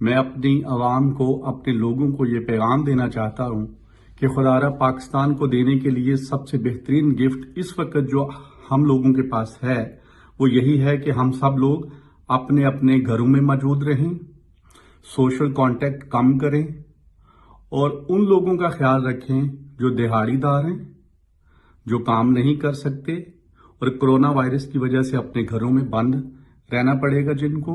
میں اپنی عوام کو، اپنے لوگوں کو یہ پیغام دینا چاہتا ہوں کہ خدا را پاکستان کو دینے کے لیے سب سے بہترین گفٹ اس وقت جو ہم لوگوں کے پاس ہے وہ یہی ہے کہ ہم سب لوگ اپنے اپنے گھروں میں موجود رہیں، سوشل کانٹیکٹ کم کریں اور ان لوگوں کا خیال رکھیں جو دہاڑی دار ہیں، جو کام نہیں کر سکتے اور کرونا وائرس کی وجہ سے اپنے گھروں میں بند رہنا پڑے گا جن کو،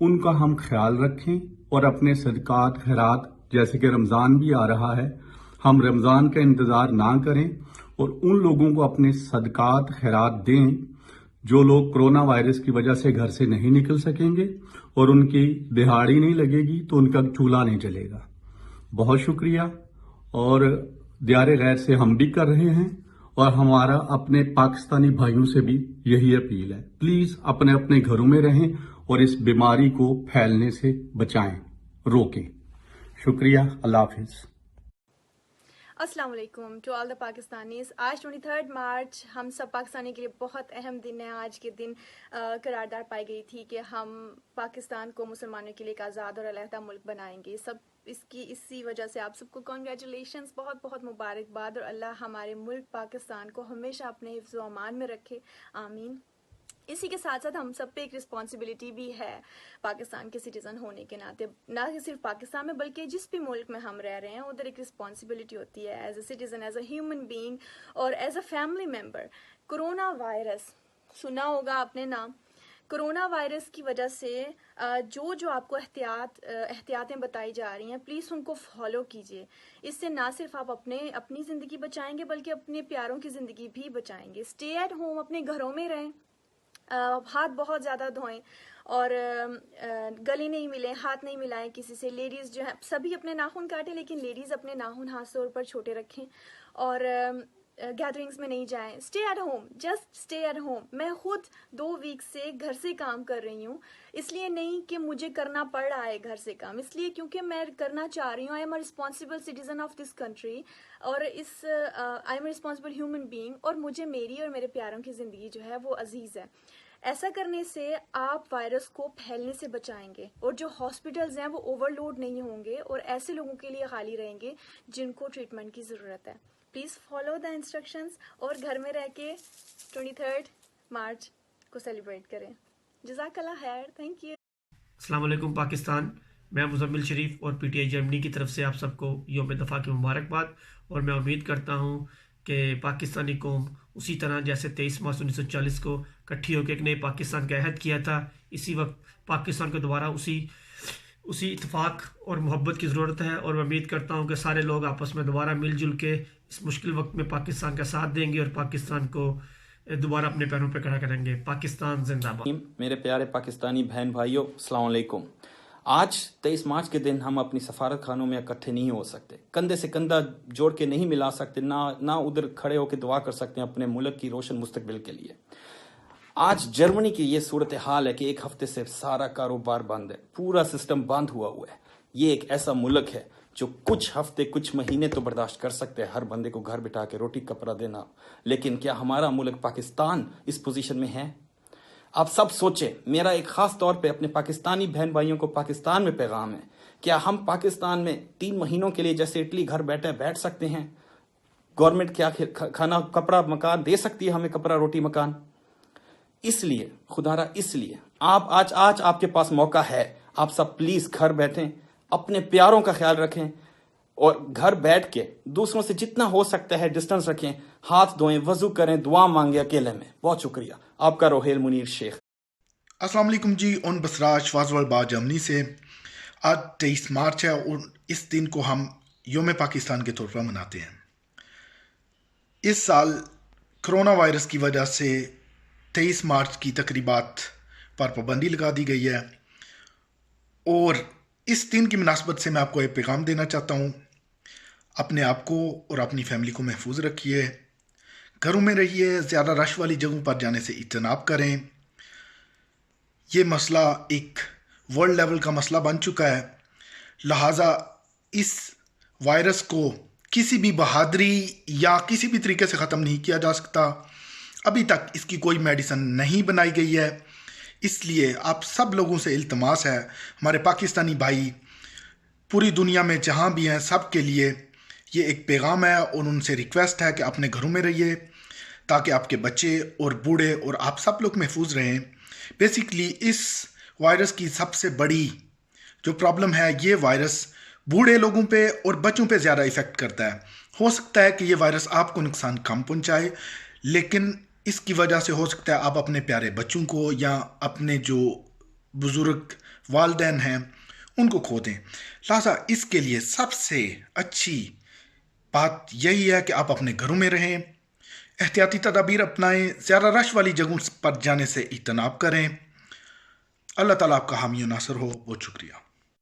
ان کا ہم خیال رکھیں اور اپنے صدقات خیرات، جیسے کہ رمضان بھی آ رہا ہے، ہم رمضان کا انتظار نہ کریں اور ان لوگوں کو اپنے صدقات خیرات دیں جو لوگ کرونا وائرس کی وجہ سے گھر سے نہیں نکل سکیں گے اور ان کی دہاڑی نہیں لگے گی تو ان کا چولہا نہیں جلے گا۔ بہت شکریہ۔ اور دیار غیر سے ہم بھی کر رہے ہیں اور ہمارا اپنے پاکستانی بھائیوں سے بھی یہی اپیل ہے، پلیز اپنے اپنے گھروں میں رہیں اور اس بیماری کو پھیلنے سے بچائیں، روکیں۔ شکریہ، اللہ حافظ۔ السلام علیکم ٹو آل دا پاکستانیز۔ آج 23 مارچ ہم سب پاکستانی کے لیے بہت اہم دن ہے۔ آج کے دن قرارداد پائی گئی تھی کہ ہم پاکستان کو مسلمانوں کے لیے ایک آزاد اور علیحدہ ملک بنائیں گے۔ اسی وجہ سے آپ سب کو کنگریچولیشنز، بہت بہت مبارکباد، اور اللہ ہمارے ملک پاکستان کو ہمیشہ اپنے حفظ و امان میں رکھے، آمین۔ اسی کے ساتھ ساتھ ہم سب پہ ایک رسپانسبلٹی بھی ہے پاکستان کے سٹیزن ہونے کے ناطے، نہ صرف پاکستان میں بلکہ جس بھی ملک میں ہم رہ رہے ہیں ادھر ایک رسپانسبلٹی ہوتی ہے as a citizen, as a human being اور as a family member. Corona virus سنا ہوگا آپ نے نام۔ کرونا وائرس کی وجہ سے جو آپ کو احتیاطیں بتائی جا رہی ہیں، پلیز ان کو فالو کیجیے۔ اس سے نہ صرف آپ اپنی زندگی بچائیں گے بلکہ اپنے پیاروں کی زندگی بھی بچائیں گے۔ اسٹے ایٹ ہوم، اپنے گھروں میں رہیں، ہاتھ بہت زیادہ دھوئیں اور گلے نہیں ملیں، ہاتھ نہیں ملائیں کسی سے۔ لیڈیز جو ہیں سبھی اپنے ناخن کاٹیں لیکن لیڈیز اپنے ناخن ہاتھ سے اوپر چھوٹے رکھیں اور گیدرنگس میں نہیں جائیں۔ Stay at home, just stay at home. میں خود 2 ویک سے گھر سے کام کر رہی ہوں، اس لیے نہیں کہ مجھے کرنا پڑ رہا ہے گھر سے کام، اس لیے کیونکہ میں کرنا چاہ رہی ہوں۔ I am a responsible citizen of this country اور I am a responsible human being, اور مجھے میری اور میرے پیاروں کی زندگی جو ہے وہ عزیز ہے۔ ایسا کرنے سے آپ وائرس کو پھیلنے سے بچائیں گے اور جو ہاسپٹلز ہیں وہ اوور لوڈ نہیں ہوں گے اور ایسے لوگوں کے لیے خالی رہیں گے جن کو ٹریٹمنٹ کی ضرورت ہے۔ پلیز فالو دا انسٹرکشنز اور گھر میں رہ کے 23 مارچ کو سیلیبریٹ کریں۔ جزاک اللہ خیر، تھینک یو۔ السلام علیکم پاکستان، میں مزمل شریف اور پی ٹی آئی جرمنی کی طرف سے آپ سب کو یوم دفاع کی مبارکباد، اور میں امید کرتا ہوں کہ پاکستانی قوم اسی طرح جیسے 23 مارچ 1940 کو اکٹھی ہو کے ایک نئے پاکستان کا عہد کیا تھا، اسی وقت پاکستان کو دوبارہ اسی اتفاق اور محبت کی ضرورت ہے، اور میں امید کرتا ہوں کہ سارے لوگ آپس میں دوبارہ مل جل کے اس مشکل وقت میں پاکستان کا ساتھ دیں گے اور پاکستان کو دوبارہ اپنے پیروں پہ کھڑا کریں گے۔ پاکستان زندہ باد۔ میرے پیارے پاکستانی بہن بھائیوں، السلام علیکم۔ آج 23 مارچ کے دن ہم اپنی سفارت خانوں میں اکٹھے نہیں ہو سکتے، کندھے سے کندھا جوڑ کے نہیں ملا سکتے، نہ ادھر کھڑے ہو کے دعا کر سکتے ہیں اپنے ملک کی روشن مستقبل کے لیے۔ آج جرمنی کی یہ صورتحال ہے کہ 1 ہفتے سے سارا کاروبار بند ہے، پورا سسٹم بند ہوا ہے۔ یہ ایک ایسا ملک ہے جو کچھ ہفتے کچھ مہینے تو برداشت کر سکتے ہیں ہر بندے کو گھر بٹھا کے روٹی کپڑا دینا، لیکن کیا ہمارا ملک پاکستان اس پوزیشن میں ہے؟ آپ سب سوچیں۔ میرا ایک خاص طور پہ اپنے پاکستانی بہن بھائیوں کو پاکستان میں پیغام ہے، کیا ہم پاکستان میں 3 مہینوں کے لیے جیسے اٹلی گھر بیٹھ سکتے ہیں؟ گورنمنٹ کیا کھانا کپڑا مکان دے سکتی ہے ہمیں، کپڑا روٹی مکان؟ اس لیے خدا را، اس لیے آج آپ کے پاس موقع ہے، آپ سب پلیز گھر بیٹھیں، اپنے پیاروں کا خیال رکھیں اور گھر بیٹھ کے دوسروں سے جتنا ہو سکتا ہے ڈسٹنس رکھیں، ہاتھ دھوئیں، وضو کریں، دعا مانگیں اکیلے میں۔ بہت شکریہ آپ کا، روہیل منیر شیخ۔ السلام علیکم جی، اون بسراج فاضل با جرمنی سے۔ آج 23 مارچ ہے اور اس دن کو ہم یوم پاکستان کے طور پر مناتے ہیں۔ اس سال کرونا وائرس کی وجہ سے 23 مارچ کی تقریبات پر پابندی لگا دی گئی ہے، اور اس دن کی مناسبت سے میں آپ کو ایک پیغام دینا چاہتا ہوں۔ اپنے آپ کو اور اپنی فیملی کو محفوظ رکھیے، گھروں میں رہیے، زیادہ رش والی جگہوں پر جانے سے اجتناب کریں۔ یہ مسئلہ ایک ورلڈ لیول کا مسئلہ بن چکا ہے، لہٰذا اس وائرس کو کسی بھی بہادری یا کسی بھی طریقے سے ختم نہیں کیا جا سکتا۔ ابھی تک اس کی کوئی میڈیسن نہیں بنائی گئی ہے، اس لیے آپ سب لوگوں سے التماس ہے، ہمارے پاکستانی بھائی پوری دنیا میں جہاں بھی ہیں سب کے لیے یہ ایک پیغام ہے اور ان سے ریکویسٹ ہے کہ اپنے گھروں میں رہیے تاکہ آپ کے بچے اور بوڑھے اور آپ سب لوگ محفوظ رہیں۔ بیسیکلی اس وائرس کی سب سے بڑی جو پرابلم ہے، یہ وائرس بوڑھے لوگوں پہ اور بچوں پہ زیادہ ایفیکٹ کرتا ہے۔ ہو سکتا ہے کہ یہ وائرس آپ کو نقصان کم پہنچائے، لیکن اس کی وجہ سے ہو سکتا ہے آپ اپنے پیارے بچوں کو یا اپنے جو بزرگ والدین ہیں ان کو کھو دیں۔ لہٰذا اس کے لیے سب سے اچھی بات یہی ہے کہ آپ اپنے گھروں میں رہیں، احتیاطی تدابیر اپنائیں، زیادہ رش والی جگہوں پر جانے سے اجتناب کریں۔ اللہ تعالیٰ آپ کا حامی و ناصر ہو۔ بہت شکریہ۔